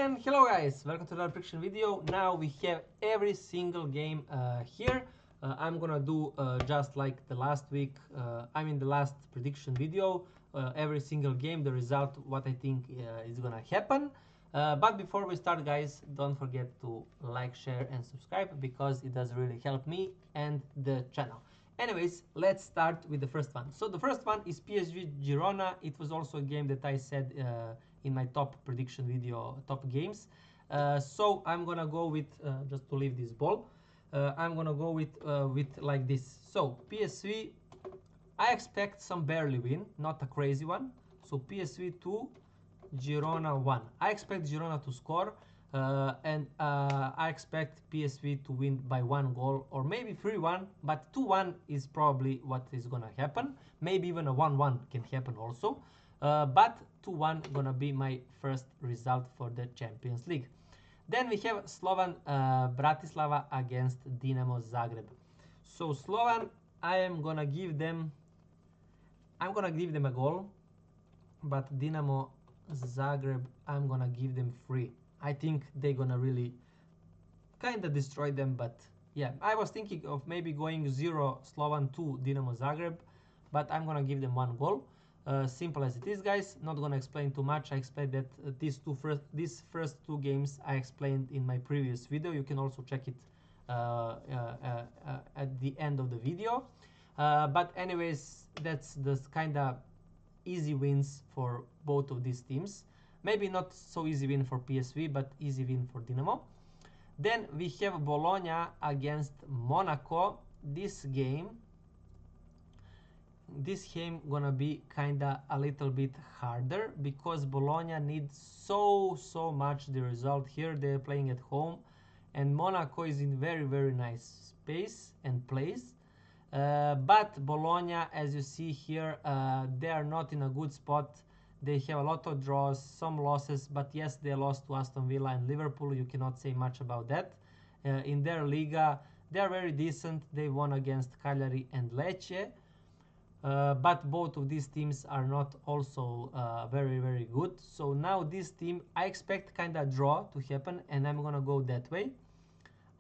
And hello guys, welcome to another prediction video. Now we have every single game here. I'm gonna do just like the last week, the last prediction video, every single game, the result, what I think is gonna happen. But before we start guys, don't forget to like, share and subscribe because it does really help me and the channel. Anyways, let's start with the first one. So the first one is PSG Girona. It was also a game that I said in my top prediction video, top games. So I'm gonna go with, just to leave this ball, I'm gonna go with like this. So PSV, I expect some barely win, not a crazy one. So PSV 2, Girona 1. I expect Girona to score, and I expect PSV to win by 1 goal or maybe 3-1, but 2-1 is probably what is gonna happen. Maybe even a 1-1 can happen also, but 2-1 gonna be my first result for the Champions League. Then we have Slovan Bratislava against Dinamo Zagreb. So Slovan, I'm gonna give them a goal, but Dinamo Zagreb, I'm gonna give them 3. I think they're gonna really kind of destroy them, but yeah, I was thinking of maybe going 0 Slovan 2 Dinamo Zagreb, but I'm gonna give them 1 goal. Simple as it is, guys. Not gonna explain too much. I explained that these first two games I explained in my previous video. You can also check it at the end of the video. But anyways, that's the kind of easy wins for both of these teams. Maybe not so easy win for PSV, but easy win for Dinamo. Then we have Bologna against Monaco. This game gonna be kinda a little bit harder because Bologna needs so much the result here. They're playing at home, and Monaco is in very nice space and place. But Bologna, as you see here, they are not in a good spot. They have a lot of draws, some losses, but yes, they lost to Aston Villa and Liverpool. You cannot say much about that. In their Liga, they are very decent. They won against Cagliari and Lecce. But both of these teams are not also very good. So now this team, I expect kind of draw to happen, and I'm gonna go that way.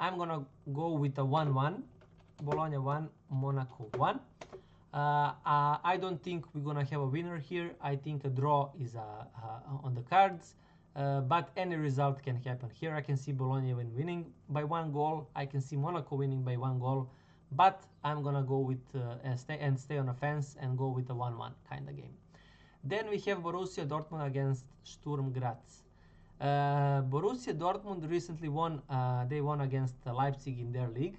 I'm gonna go with a 1-1. Bologna 1, Monaco 1. I don't think we're gonna have a winner here. I think a draw is on the cards, but any result can happen. Here I can see Bologna winning by 1 goal. I can see Monaco winning by 1 goal, but I'm gonna go with stay on the fence and go with a 1-1 kind of game. Then we have Borussia Dortmund against Sturm Graz. Borussia Dortmund recently won. They won against Leipzig in their league.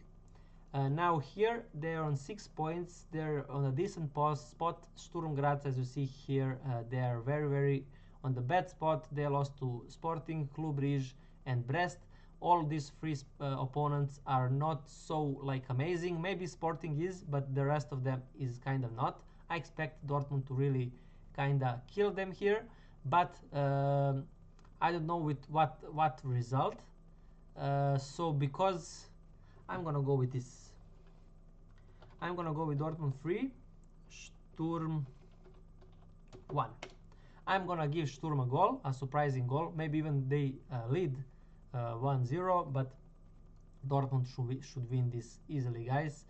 Now here they are on 6 points. They're on a decent spot. Sturm Graz, as you see here, they are very on the bad spot. They lost to Sporting, Club Brugge and Brest. All these three opponents are not so like amazing. Maybe Sporting is, but the rest of them is kind of not. I expect Dortmund to really kind of kill them here, but I don't know with what result. So because I'm gonna go with this. I'm gonna go with Dortmund 3, Sturm 1. I'm gonna give Sturm a goal, a surprising goal. Maybe even they lead 1-0, but Dortmund should win this easily, guys.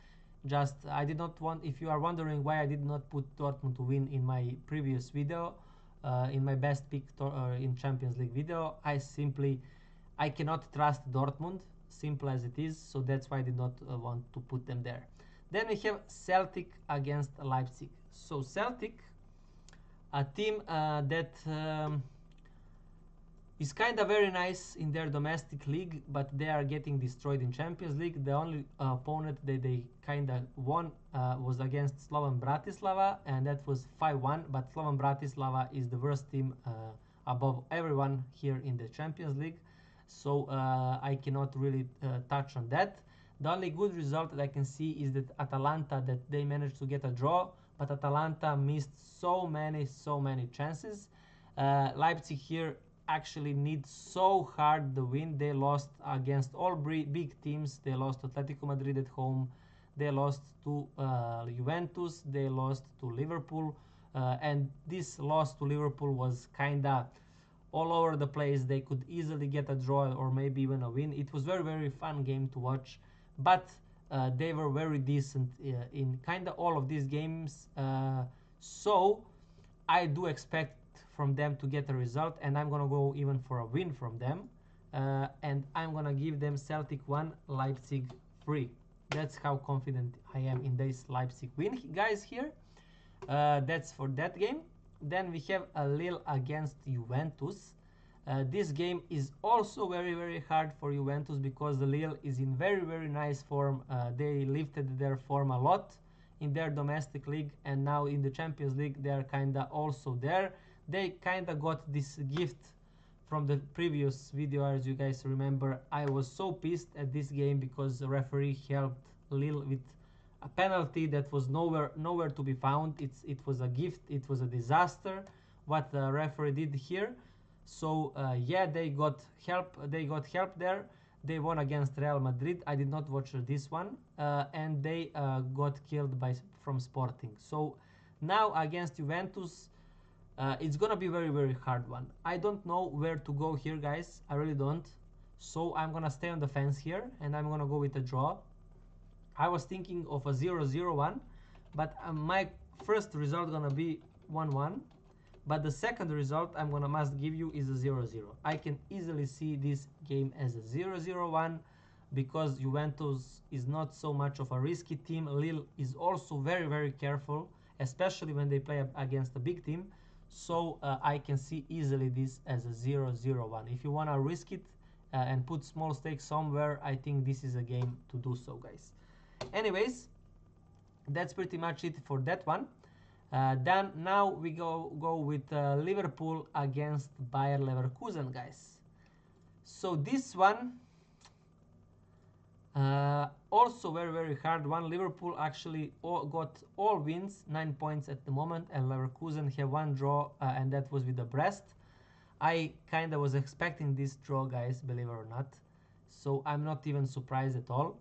Just I did not want. If you are wondering why I did not put Dortmund to win in my previous video, in my best pick in Champions League video, I cannot trust Dortmund. Simple as it is. So that's why I did not want to put them there. Then we have Celtic against Leipzig. So Celtic, a team that is kind of very nice in their domestic league, but they are getting destroyed in Champions League. The only opponent that they kind of won was against Slovan Bratislava, and that was 5-1. But Slovan Bratislava is the worst team above everyone here in the Champions League. So I cannot really touch on that. The only good result that I can see is that Atalanta, that they managed to get a draw, but Atalanta missed so many chances. Leipzig here actually needs so hard the win. They lost against all big teams. They lost to Atletico Madrid at home. They lost to Juventus. They lost to Liverpool. And this loss to Liverpool was kinda all over the place. They could easily get a draw or maybe even a win. It was very fun game to watch, but they were very decent in kind of all of these games. So I do expect from them to get a result, and I'm gonna go even for a win from them. And I'm gonna give them Celtic 1, Leipzig 3. That's how confident I am in this Leipzig win, guys, here. That's for that game. Then we have a Lille against Juventus. This game is also very hard for Juventus because the Lille is in very nice form. They lifted their form a lot in their domestic league, and now in the Champions League they are kinda also there. They kinda got this gift from the previous video. As you guys remember, I was so pissed at this game because the referee helped Lille with a penalty that was nowhere to be found. It was a gift. It was a disaster what the referee did here. So yeah, they got help there. They won against Real Madrid. I did not watch this one, and they got killed from Sporting. So now against Juventus, it's gonna be very hard one. I don't know where to go here, guys. I really don't. So I'm gonna stay on the fence here, and I'm gonna go with a draw. I was thinking of a 0-0 one, but my first result gonna be 1-1. But the second result I'm gonna must give you is a 0-0. I can easily see this game as a 0-0 one because Juventus is not so much of a risky team. Lille is also very careful, especially when they play against a big team. So I can see easily this as a 0-0 one. If you wanna risk it and put small stakes somewhere, I think this is a game to do so, guys. Anyways, that's pretty much it for that one. Then now we go with Liverpool against Bayer Leverkusen, guys. So this one also very hard one. Liverpool actually got all wins, 9 points at the moment, and Leverkusen have one draw, and that was with the Brest. I kinda was expecting this draw, guys, believe it or not. So I'm not even surprised at all.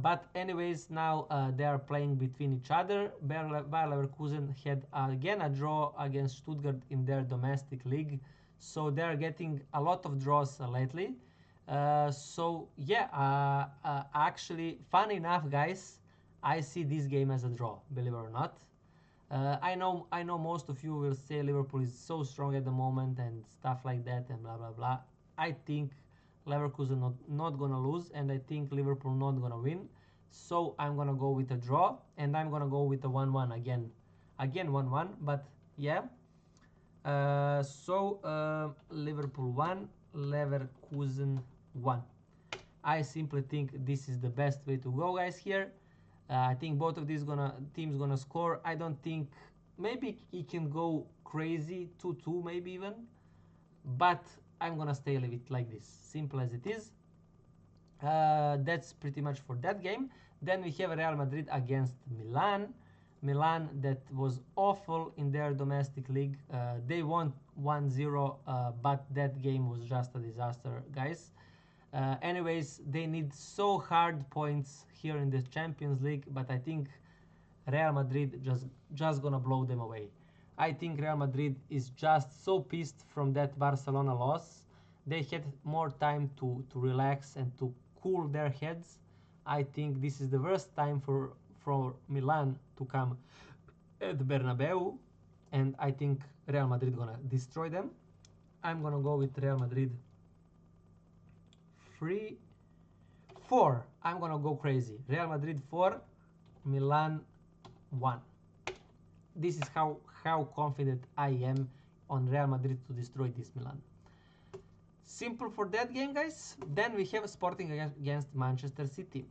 But anyways, now they are playing between each other. Bayer Leverkusen had again a draw against Stuttgart in their domestic league, so they are getting a lot of draws lately. So yeah, actually, fun enough, guys, I see this game as a draw, believe it or not. I know most of you will say Liverpool is so strong at the moment and stuff like that and blah. I think Leverkusen not gonna lose, and I think Liverpool not gonna win. So I'm gonna go with a draw, and I'm gonna go with a 1-1 again 1-1. But yeah, Liverpool 1, Leverkusen 1. I simply think this is the best way to go, guys, here. I think both of these teams gonna score. I don't think, maybe it can go crazy 2-2 maybe even, but I'm gonna stay with it like this, simple as it is. That's pretty much for that game. Then we have Real Madrid against Milan. Milan that was awful in their domestic league. They won 1-0, but that game was just a disaster, guys. Anyways, they need so hard points here in the Champions League, but I think Real Madrid just gonna blow them away. I think Real Madrid is just so pissed from that Barcelona loss. They had more time to relax and to cool their heads. I think this is the worst time for Milan to come at Bernabeu, and I think Real Madrid gonna destroy them. I'm gonna go with Real Madrid 3-4. I'm gonna go crazy. Real Madrid 4, Milan 1. This is how confident I am on Real Madrid to destroy this Milan. Simple for that game, guys. Then we have Sporting against Manchester City.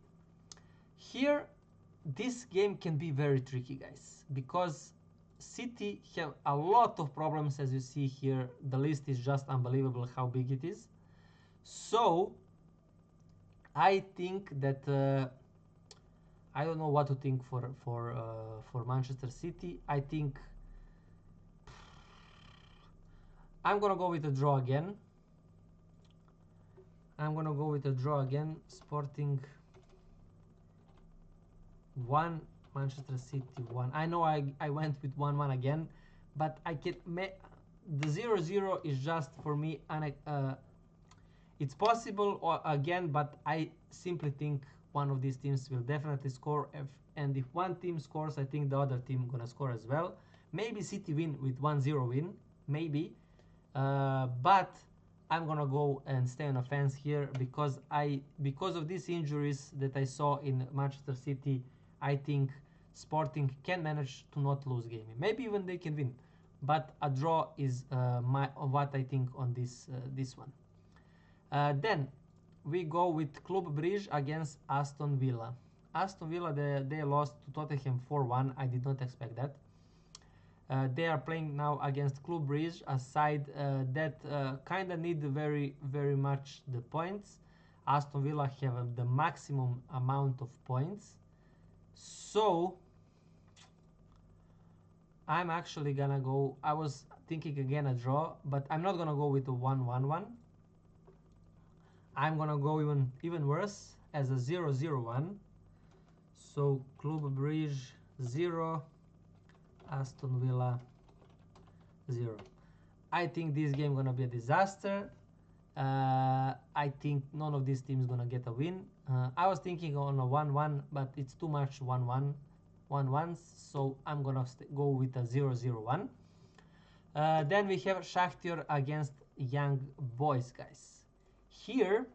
Here, this game can be very tricky, guys, because City have a lot of problems. As you see here, the list is just unbelievable how big it is. So I think that I don't know what to think for Manchester City. I think I'm gonna go with a draw again. Sporting 1, Manchester City 1. I know I went with 1-1 again, but the 0-0 is just for me it's possible again, but I simply think one of these teams will definitely score. And if one team scores, I think the other team gonna score as well. Maybe City win with 1-0 win, maybe. But I'm gonna go and stay on offense here because of these injuries that I saw in Manchester City, I think Sporting can manage to not lose game. Maybe even they can win, but a draw is what I think on this one. Then we go with Club Brugge against Aston Villa. Aston Villa, they lost to Tottenham 4-1. I did not expect that. They are playing now against Club Brugge, a side that kind of need very, very much the points. Aston Villa have the maximum amount of points. So I'm actually gonna go, I was thinking again a draw, but I'm not gonna go with a 1-1-1. I'm gonna go even worse as a 0-0-1. So Club Brugge 0, Aston Villa 0. I think this game gonna be a disaster. I think none of these teams gonna get a win. I was thinking on a 1-1, but it's too much 1-1, so I'm gonna go with a 0-0-1. Then we have Shakhtar against Young Boys, guys. Here,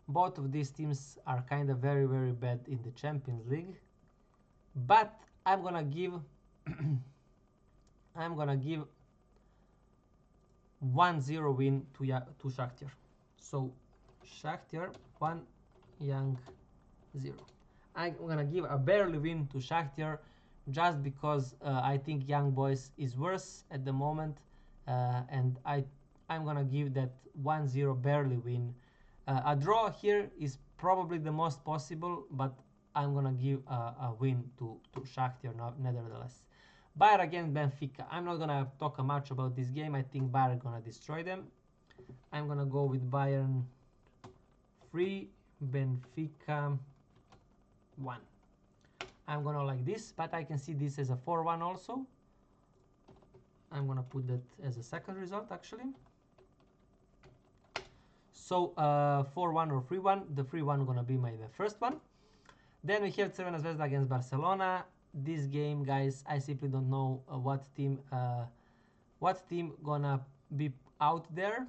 both of these teams are kind of very, very bad in the Champions League, but I'm gonna give 1-0 win to Shakhtar. So Shakhtar 1, Young 0. I'm gonna give a barely win to Shakhtar just because I think Young Boys is worse at the moment, and I'm gonna give that 1-0 barely win. A draw here is probably the most possible, but I'm gonna give a win to Shakhtar nevertheless. Bayern against Benfica. I'm not gonna talk much about this game. I think Bayern gonna destroy them. I'm gonna go with Bayern 3, Benfica 1. I'm gonna like this, but I can see this as a 4-1 also. I'm gonna put that as a second result actually. So 4-1 or 3-1. The 3-1 gonna be my first one. Then we have Crvena Zvezda against Barcelona. This game, guys, I simply don't know what team gonna be out there,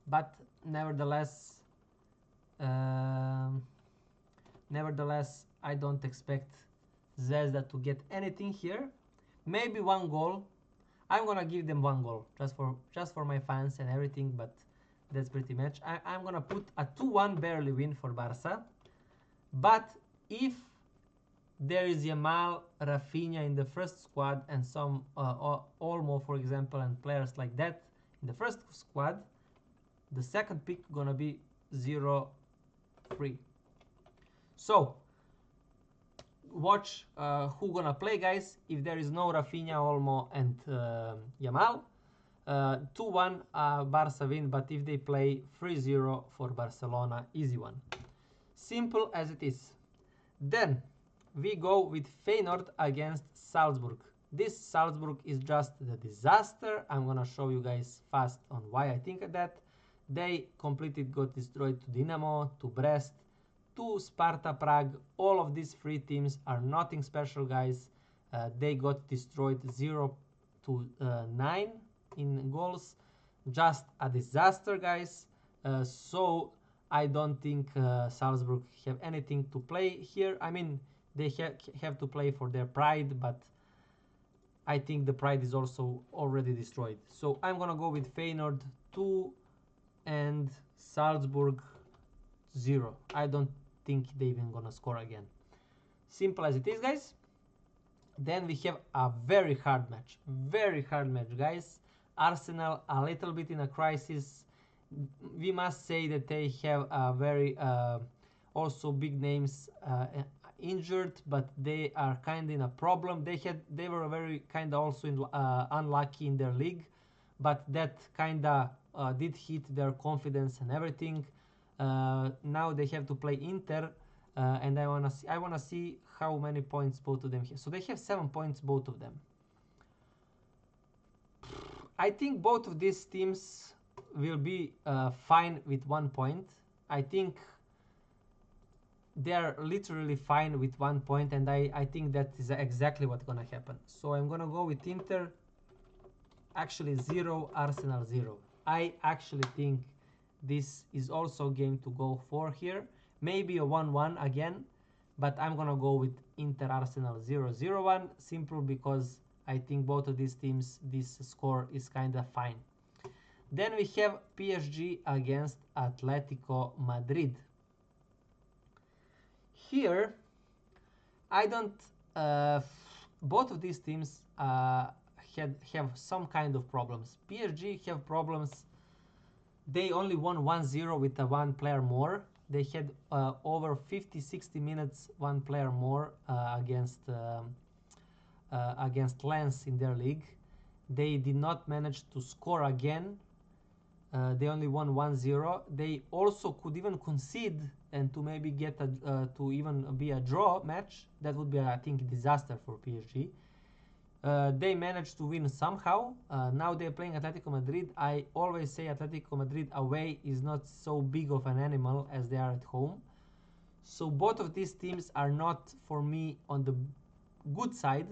but nevertheless, I don't expect Zvezda to get anything here. Maybe one goal. I'm gonna give them one goal just for my fans and everything, but that's pretty much. I'm gonna put a 2-1 barely win for Barca. But if there is Yamal, Rafinha in the first squad and some Olmo, for example, and players like that in the first squad, the second pick gonna be 0-3. So watch who gonna play, guys. If there is no Rafinha, Olmo, and Yamal, 2-1 Barca win. But if they play 3-0 for Barcelona, easy one. Simple as it is. Then we go with Feyenoord against Salzburg. This Salzburg is just the disaster. I'm gonna show you guys fast on why I think of that. They completely got destroyed to Dinamo, to Brest, to Sparta Prague. All of these three teams are nothing special, guys. They got destroyed 0-9 in goals. Just a disaster, guys. So I don't think Salzburg have anything to play here. I mean, they have to play for their pride, but I think the pride is also already destroyed. So I'm gonna go with Feyenoord 2 and Salzburg 0. I don't think they even gonna score again. Simple as it is, guys. Then we have a very hard match, guys. Arsenal a little bit in a crisis. We must say that they have a very also big names injured, but they are kind of in a problem. They were very kind of also unlucky in their league, but that kind of did hit their confidence and everything. Now they have to play Inter. and I wanna see how many points both of them have. So they have 7 points, both of them. I think both of these teams will be fine with 1 point. I think they are literally fine with 1 point, and I think that is exactly what's gonna happen. So I'm gonna go with Inter. Actually 0, Arsenal 0. I actually think this is also game to go for here. Maybe a 1-1 again, but I'm gonna go with Inter Arsenal 0-0-1, simple because I think both of these teams, this score is kind of fine. Then we have PSG against Atletico Madrid. Here, I don't. Both of these teams have some kind of problems. PSG have problems. They only won 1-0 with a 1 player more. They had over 50-60 minutes 1 player more against Lens in their league. They did not manage to score again. They only won 1-0. They also could even concede and to maybe get to even be a draw match. That would be, I think, a disaster for PSG. They managed to win somehow. Now they're playing Atletico Madrid. I always say Atletico Madrid away is not so big of an animal as they are at home. So both of these teams are not, for me, on the good side.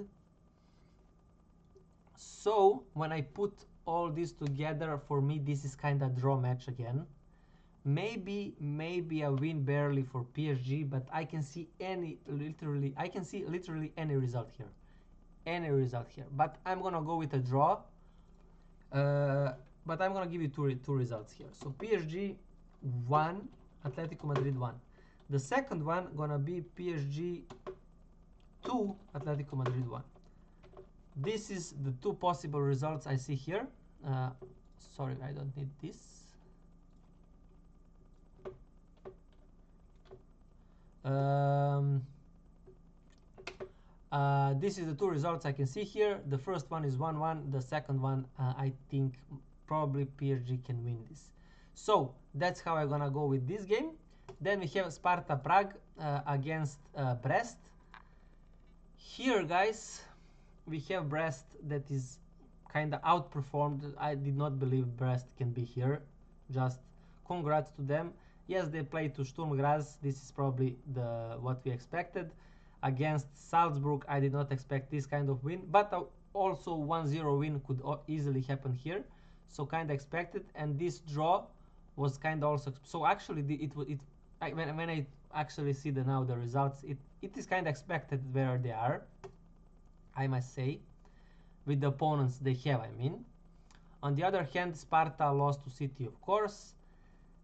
So when I put all this together, for me, this is kind of draw match again. Maybe a win barely for PSG, but I can see literally any result here. Any result here, but I'm gonna go with a draw. But I'm gonna give you two results here. So PSG 1, Atletico Madrid 1. The second one gonna be PSG 2, Atletico Madrid 1. This is the two possible results I see here. Sorry, I don't need this. This is the two results I can see here. The first one is 1-1. The second one, I think probably PSG can win this. So that's how I'm gonna go with this game. Then we have Sparta Prague against Brest. Here, guys, we have Brest that is kind of outperformed. I did not believe Brest can be here. Just congrats to them. Yes, they played to Sturm Graz. This is probably what we expected. Against Salzburg, I did not expect this kind of win, but also 1-0 win could easily happen here. So kind of expected, and this draw was kind of also. So actually, when I actually see the results, it is kind of expected where they are. I must say, with the opponents they have. I mean, on the other hand, Sparta lost to City, of course.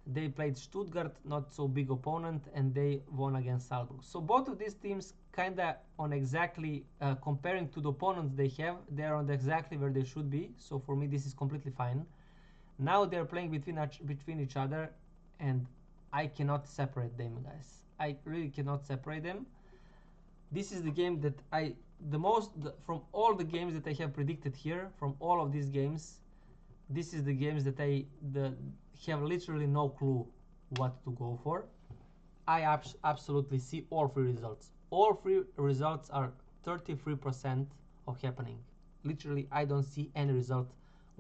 They played Stuttgart, not so big opponent, and they won against Salzburg. So both of these teams kind of on exactly comparing to the opponents they have, they're on exactly where they should be. So for me, this is completely fine. Now they're playing between each other, and I cannot separate them, guys. I really cannot separate them. This is the game that from all the games that I have predicted here, from all of these games, this is the games that I have literally no clue what to go for. I absolutely see all three results. All three results are 33% of happening. Literally, I don't see any result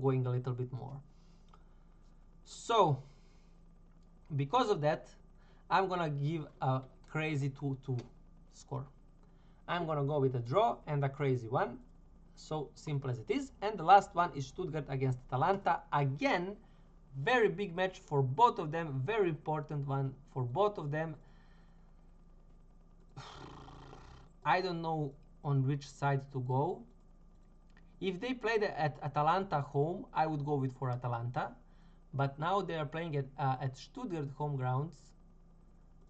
going a little bit more. So, because of that, I'm gonna give a crazy 2-2 score. I'm gonna go with a draw and a crazy one. So simple as it is. And the last one is Stuttgart against Atalanta. Again, very big match for both of them. Very important one for both of them. I don't know on which side to go. If they played at Atalanta home, I would go for Atalanta. But now they are playing at Stuttgart home grounds.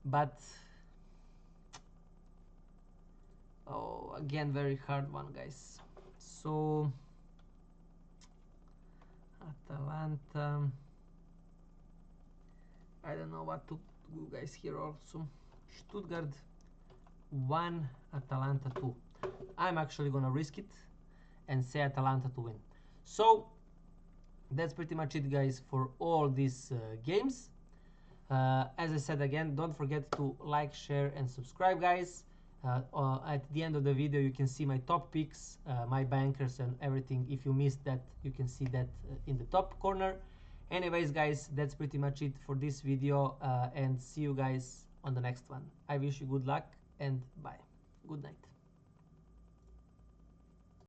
But again, very hard one, guys. So Atalanta, I don't know what to do, guys, here also. Stuttgart 1, Atalanta 2. I'm actually gonna risk it and say Atalanta to win. So that's pretty much it, guys, for all these games. As I said again, don't forget to like, share, and subscribe, guys. At the end of the video, you can see my top picks, my bankers, and everything. If you missed that, you can see that in the top corner. Anyways, guys, that's pretty much it for this video, and see you guys on the next one. I wish you good luck and bye. Good night.